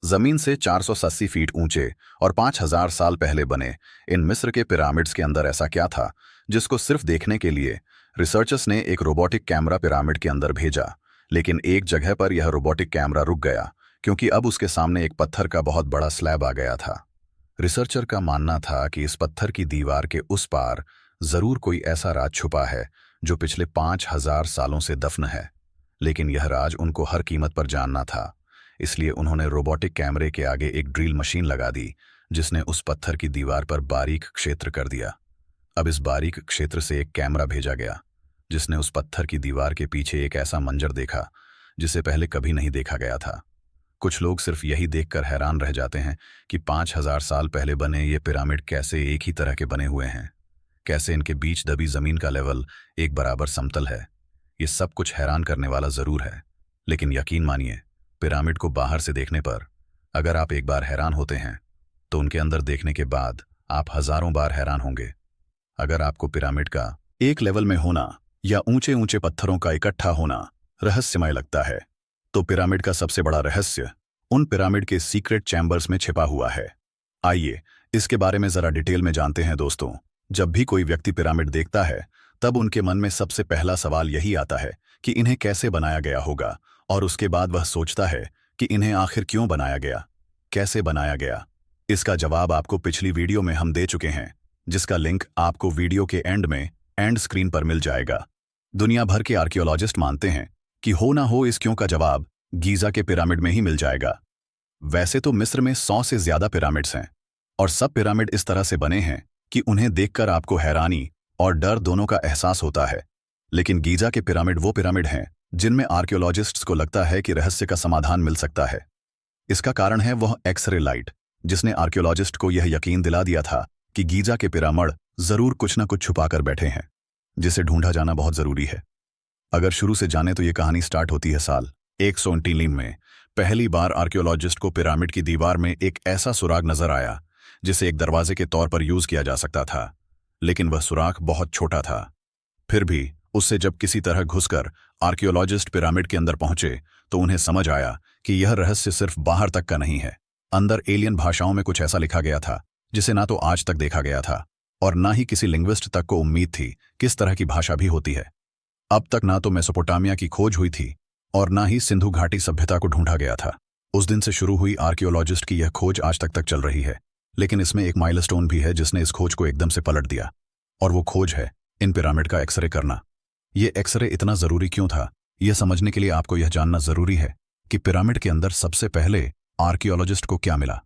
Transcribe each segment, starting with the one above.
जमीन से 480 फीट ऊंचे और 5000 साल पहले बने इन मिस्र के पिरामिड्स के अंदर ऐसा क्या था जिसको सिर्फ देखने के लिए रिसर्चर्स ने एक रोबोटिक कैमरा पिरामिड के अंदर भेजा। लेकिन एक जगह पर यह रोबोटिक कैमरा रुक गया, क्योंकि अब उसके सामने एक पत्थर का बहुत बड़ा स्लैब आ गया था। रिसर्चर का मानना था कि इस पत्थर की दीवार के उस पार जरूर कोई ऐसा राज छुपा है जो पिछले 5000 सालों से दफन है। लेकिन यह राज उनको हर कीमत पर जानना था, इसलिए उन्होंने रोबोटिक कैमरे के आगे एक ड्रिल मशीन लगा दी, जिसने उस पत्थर की दीवार पर बारीक क्षेत्र कर दिया। अब इस बारीक क्षेत्र से एक कैमरा भेजा गया, जिसने उस पत्थर की दीवार के पीछे एक ऐसा मंजर देखा जिसे पहले कभी नहीं देखा गया था। कुछ लोग सिर्फ यही देखकर हैरान रह जाते हैं कि 5000 साल पहले बने ये पिरामिड कैसे एक ही तरह के बने हुए हैं, कैसे इनके बीच दबी जमीन का लेवल एक बराबर समतल है। ये सब कुछ हैरान करने वाला जरूर है, लेकिन यकीन मानिए, पिरामिड को बाहर से देखने पर अगर आप एक बार हैरान होते हैं तो उनके अंदर देखने के बाद आप हजारों बार हैरान होंगे। अगर आपको पिरामिड का एक लेवल में होना या ऊंचे ऊंचे पत्थरों का इकट्ठा होना रहस्यमय लगता है, तो पिरामिड का सबसे बड़ा रहस्य उन पिरामिड के सीक्रेट चैम्बर्स में छिपा हुआ है। आइए इसके बारे में जरा डिटेल में जानते हैं दोस्तों। जब भी कोई व्यक्ति पिरामिड देखता है तब उनके मन में सबसे पहला सवाल यही आता है कि इन्हें कैसे बनाया गया होगा, और उसके बाद वह सोचता है कि इन्हें आखिर क्यों बनाया गया, कैसे बनाया गया। इसका जवाब आपको पिछली वीडियो में हम दे चुके हैं, जिसका लिंक आपको वीडियो के एंड में एंड स्क्रीन पर मिल जाएगा। दुनिया भर के आर्कियोलॉजिस्ट मानते हैं कि हो ना हो इस क्यों का जवाब गीजा के पिरामिड में ही मिल जाएगा। वैसे तो मिस्र में 100 से ज्यादा पिरामिड्स हैं, और सब पिरामिड इस तरह से बने हैं कि उन्हें देखकर आपको हैरानी और डर दोनों का एहसास होता है। लेकिन गीजा के पिरामिड वो पिरामिड हैं जिनमें आर्कियोलॉजिस्ट्स को लगता है कि रहस्य का समाधान मिल सकता है। इसका कारण है वह एक्सरे लाइट, जिसने आर्कियोलॉजिस्ट को यह यकीन दिला दिया था कि गीजा के पिरामिड जरूर कुछ न कुछ छुपाकर बैठे हैं, जिसे ढूंढा जाना बहुत जरूरी है। अगर शुरू से जाने तो ये कहानी स्टार्ट होती है साल 139 में। पहली बार आर्कियोलॉजिस्ट को पिरामिड की दीवार में एक ऐसा सुराग नजर आया जिसे एक दरवाजे के तौर पर यूज किया जा सकता था, लेकिन वह सुराग बहुत छोटा था। फिर भी उससे जब किसी तरह घुसकर आर्कियोलॉजिस्ट पिरामिड के अंदर पहुंचे तो उन्हें समझ आया कि यह रहस्य सिर्फ बाहर तक का नहीं है। अंदर एलियन भाषाओं में कुछ ऐसा लिखा गया था जिसे ना तो आज तक देखा गया था और ना ही किसी लिंग्विस्ट तक को उम्मीद थी किस तरह की भाषा भी होती है। अब तक ना तो मेसोपोटामिया की खोज हुई थी और ना ही सिंधु घाटी सभ्यता को ढूंढा गया था। उस दिन से शुरू हुई आर्कियोलॉजिस्ट की यह खोज आज तक चल रही है, लेकिन इसमें एक माइलस्टोन भी है जिसने इस खोज को एकदम से पलट दिया, और वो खोज है इन पिरामिड का एक्सरे करना। ये एक्सरे इतना जरूरी क्यों था, यह समझने के लिए आपको यह जानना जरूरी है कि पिरामिड के अंदर सबसे पहले आर्कियोलॉजिस्ट को क्या मिला।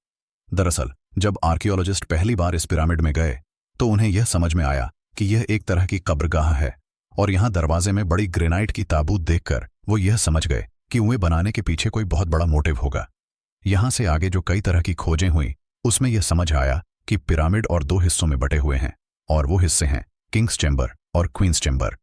दरअसल जब आर्कियोलॉजिस्ट पहली बार इस पिरामिड में गए तो उन्हें यह समझ में आया कि यह एक तरह की कब्रगाह है, और यहां दरवाजे में बड़ी ग्रेनाइट की ताबूत देखकर वो यह समझ गए कि उन्हें बनाने के पीछे कोई बहुत बड़ा मोटिव होगा। यहां से आगे जो कई तरह की खोजें हुई उसमें यह समझ आया कि पिरामिड और दो हिस्सों में बटे हुए हैं, और वो हिस्से हैं किंग्स चैम्बर और क्वींस चैम्बर।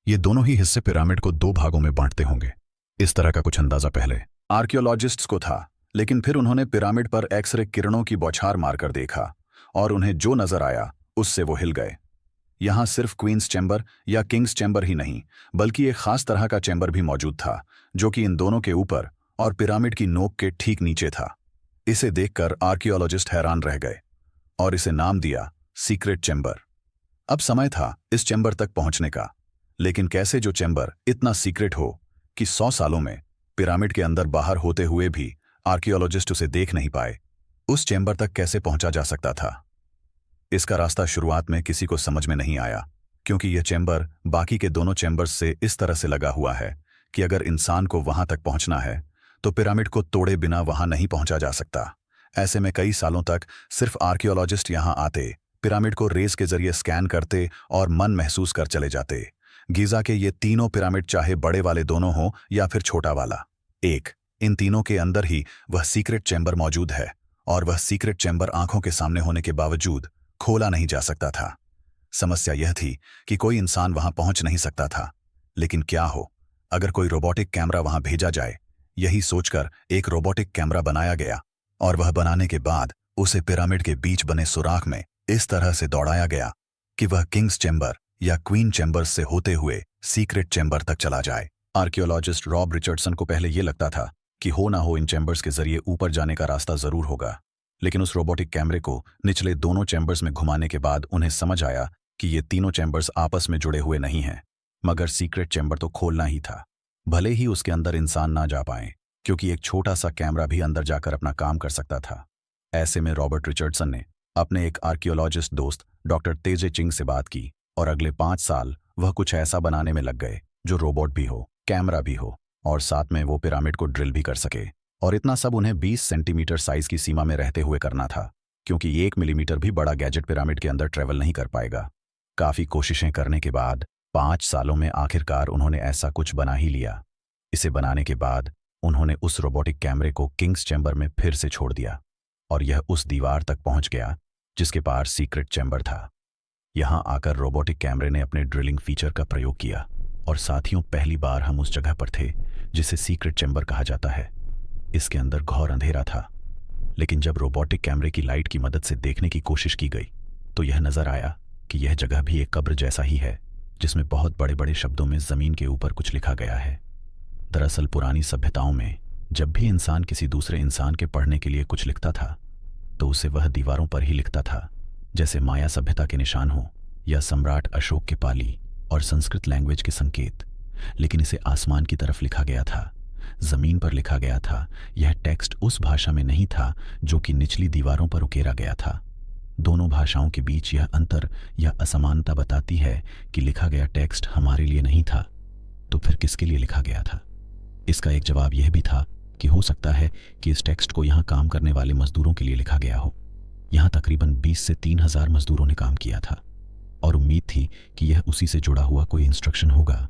ये दोनों ही हिस्से पिरामिड को दो भागों में बांटते होंगे। इस तरह का कुछ अंदाजा पहले आर्कियोलॉजिस्ट्स को था, लेकिन फिर उन्होंने पिरामिड पर एक्सरे किरणों की बौछार मारकर देखा और उन्हें जो नजर आया उससे वो हिल गए। यहां सिर्फ क्वींस चैम्बर या किंग्स चैम्बर ही नहीं, बल्कि एक खास तरह का चैम्बर भी मौजूद था जो कि इन दोनों के ऊपर और पिरामिड की नोक के ठीक नीचे था। इसे देखकर आर्कियोलॉजिस्ट हैरान रह गए और इसे नाम दिया सीक्रेट चैम्बर। अब समय था इस चैम्बर तक पहुंचने का, लेकिन कैसे जो चैम्बर इतना सीक्रेट हो कि 100 सालों में पिरामिड के अंदर बाहर होते हुए भी आर्कियोलॉजिस्ट उसे देख नहीं पाए, उस चैम्बर तक कैसे पहुंचा जा सकता था। इसका रास्ता शुरुआत में किसी को समझ में नहीं आया, क्योंकि यह चैम्बर बाकी के दोनों चैम्बर्स से इस तरह से लगा हुआ है कि अगर इंसान को वहां तक पहुंचना है तो पिरामिड को तोड़े बिना वहां नहीं पहुंचा जा सकता। ऐसे में कई सालों तक सिर्फ आर्कियोलॉजिस्ट यहां आते, पिरामिड को रेस के जरिए स्कैन करते और मन महसूस कर चले जाते। गीजा के ये तीनों पिरामिड, चाहे बड़े वाले दोनों हो या फिर छोटा वाला एक, इन तीनों के अंदर ही वह सीक्रेट चैम्बर मौजूद है, और वह सीक्रेट चैम्बर आंखों के सामने होने के बावजूद खोला नहीं जा सकता था। समस्या यह थी कि कोई इंसान वहां पहुंच नहीं सकता था, लेकिन क्या हो अगर कोई रोबोटिक कैमरा वहां भेजा जाए। यही सोचकर एक रोबोटिक कैमरा बनाया गया, और वह बनाने के बाद उसे पिरामिड के बीच बने सुराख में इस तरह से दौड़ाया गया कि वह किंग्स चैम्बर या क्वीन चैम्बर से होते हुए सीक्रेट चैम्बर तक चला जाए। आर्कियोलॉजिस्ट रॉब रिचर्डसन को पहले यह लगता था कि हो ना हो इन चैम्बर्स के जरिए ऊपर जाने का रास्ता जरूर होगा। लेकिन उस रोबोटिक कैमरे को निचले दोनों चैम्बर्स में घुमाने के बाद उन्हें समझ आया कि ये तीनों चैम्बर्स आपस में जुड़े हुए नहीं हैं, मगर सीक्रेट चैम्बर तो खोलना ही था। भले ही उसके अंदर इंसान ना जा पाए, क्योंकि एक छोटा सा कैमरा भी अंदर जाकर अपना काम कर सकता था। ऐसे में रॉबर्ट रिचर्डसन ने अपने एक आर्कियोलॉजिस्ट दोस्त डॉक्टर तेजे चिंग से बात की और अगले 5 साल वह कुछ ऐसा बनाने में लग गए जो रोबोट भी हो, कैमरा भी हो और साथ में वो पिरामिड को ड्रिल भी कर सके। और इतना सब उन्हें 20 सेंटीमीटर साइज की सीमा में रहते हुए करना था, क्योंकि 1 मिलीमीटर भी बड़ा गैजेट पिरामिड के अंदर ट्रेवल नहीं कर पाएगा। काफी कोशिशें करने के बाद 5 सालों में आखिरकार उन्होंने ऐसा कुछ बना ही लिया। इसे बनाने के बाद उन्होंने उस रोबोटिक कैमरे को किंग्स चैम्बर में फिर से छोड़ दिया और यह उस दीवार तक पहुंच गया जिसके पार सीक्रेट चैम्बर था। यहां आकर रोबोटिक कैमरे ने अपने ड्रिलिंग फीचर का प्रयोग किया और साथियों, पहली बार हम उस जगह पर थे जिसे सीक्रेट चैम्बर कहा जाता है। इसके अंदर घोर अंधेरा था, लेकिन जब रोबोटिक कैमरे की लाइट की मदद से देखने की कोशिश की गई तो यह नजर आया कि यह जगह भी एक कब्र जैसा ही है, जिसमें बहुत बड़े बड़े शब्दों में जमीन के ऊपर कुछ लिखा गया है। दरअसल पुरानी सभ्यताओं में जब भी इंसान किसी दूसरे इंसान के पढ़ने के लिए कुछ लिखता था तो उसे वह दीवारों पर ही लिखता था, जैसे माया सभ्यता के निशान हो या सम्राट अशोक के पाली और संस्कृत लैंग्वेज के संकेत। लेकिन इसे आसमान की तरफ लिखा गया था, जमीन पर लिखा गया था। यह टेक्स्ट उस भाषा में नहीं था जो कि निचली दीवारों पर उकेरा गया था। दोनों भाषाओं के बीच यह अंतर या असमानता बताती है कि लिखा गया टेक्स्ट हमारे लिए नहीं था, तो फिर किसके लिए लिखा गया था? इसका एक जवाब यह भी था कि हो सकता है कि इस टेक्स्ट को यहाँ काम करने वाले मजदूरों के लिए लिखा गया हो। यहाँ तकरीबन 20 से 3000 मजदूरों ने काम किया था और उम्मीद थी कि यह उसी से जुड़ा हुआ कोई इंस्ट्रक्शन होगा।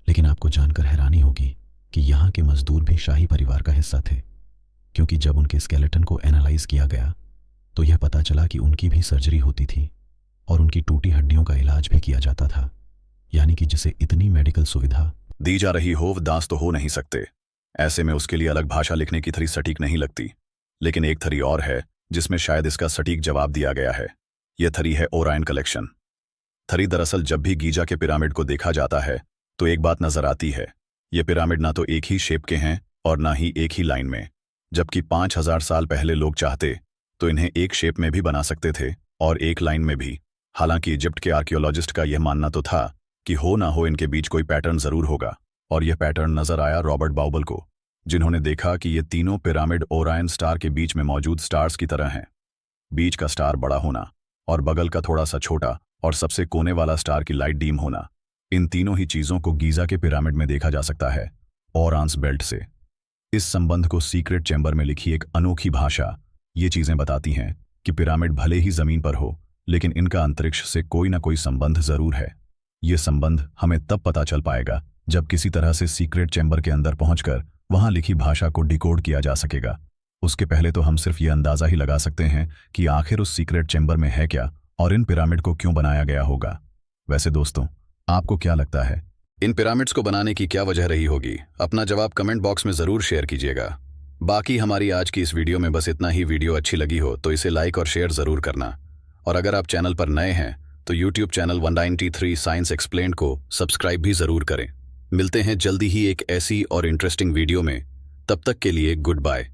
लेकिन आपको जानकर हैरानी होगी कि यहाँ के मजदूर भी शाही परिवार का हिस्सा थे, क्योंकि जब उनके स्केलेटन को एनालाइज किया गया तो यह पता चला कि उनकी भी सर्जरी होती थी और उनकी टूटी हड्डियों का इलाज भी किया जाता था। यानी कि जिसे इतनी मेडिकल सुविधा दी जा रही हो, दांत तो हो नहीं सकते। ऐसे में उसके लिए अलग भाषा लिखने की थरी सटीक नहीं लगती। लेकिन एक थरी और है जिसमें शायद इसका सटीक जवाब दिया गया है। यह थरी है ओरायन कलेक्शन थरी। दरअसल जब भी गीजा के पिरामिड को देखा जाता है तो एक बात नजर आती है, ये पिरामिड ना तो एक ही शेप के हैं और ना ही एक ही लाइन में। जबकि 5000 साल पहले लोग चाहते तो इन्हें एक शेप में भी बना सकते थे और एक लाइन में भी। हालांकि इजिप्ट के आर्कियोलॉजिस्ट का यह मानना तो था कि हो ना हो इनके बीच कोई पैटर्न जरूर होगा, और यह पैटर्न नजर आया रॉबर्ट बाउबल को, जिन्होंने देखा कि ये तीनों पिरामिड ओरायन स्टार के बीच में मौजूद स्टार्स की तरह हैं। बीच का स्टार बड़ा होना और बगल का थोड़ा सा छोटा और सबसे कोने वाला स्टार की लाइट डीम होना, इन तीनों ही चीजों को गीजा के पिरामिड में देखा जा सकता है ओरांस बेल्ट से। इस संबंध को सीक्रेट चैम्बर में लिखी एक अनोखी भाषा ये चीजें बताती हैं कि पिरामिड भले ही जमीन पर हो, लेकिन इनका अंतरिक्ष से कोई ना कोई संबंध जरूर है। ये संबंध हमें तब पता चल पाएगा जब किसी तरह से सीक्रेट चैम्बर के अंदर पहुंचकर वहां लिखी भाषा को डिकोड किया जा सकेगा। उसके पहले तो हम सिर्फ ये अंदाजा ही लगा सकते हैं कि आखिर उस सीक्रेट चैम्बर में है क्या और इन पिरामिड को क्यों बनाया गया होगा। वैसे दोस्तों, आपको क्या लगता है, इन पिरामिड्स को बनाने की क्या वजह रही होगी? अपना जवाब कमेंट बॉक्स में जरूर शेयर कीजिएगा। बाकी हमारी आज की इस वीडियो में बस इतना ही। वीडियो अच्छी लगी हो तो इसे लाइक और शेयर जरूर करना, और अगर आप चैनल पर नए हैं तो यूट्यूब चैनल 193 साइंस एक्सप्लेन्ड को सब्सक्राइब भी जरूर करें। मिलते हैं जल्दी ही एक ऐसी और इंटरेस्टिंग वीडियो में। तब तक के लिए गुड बाय।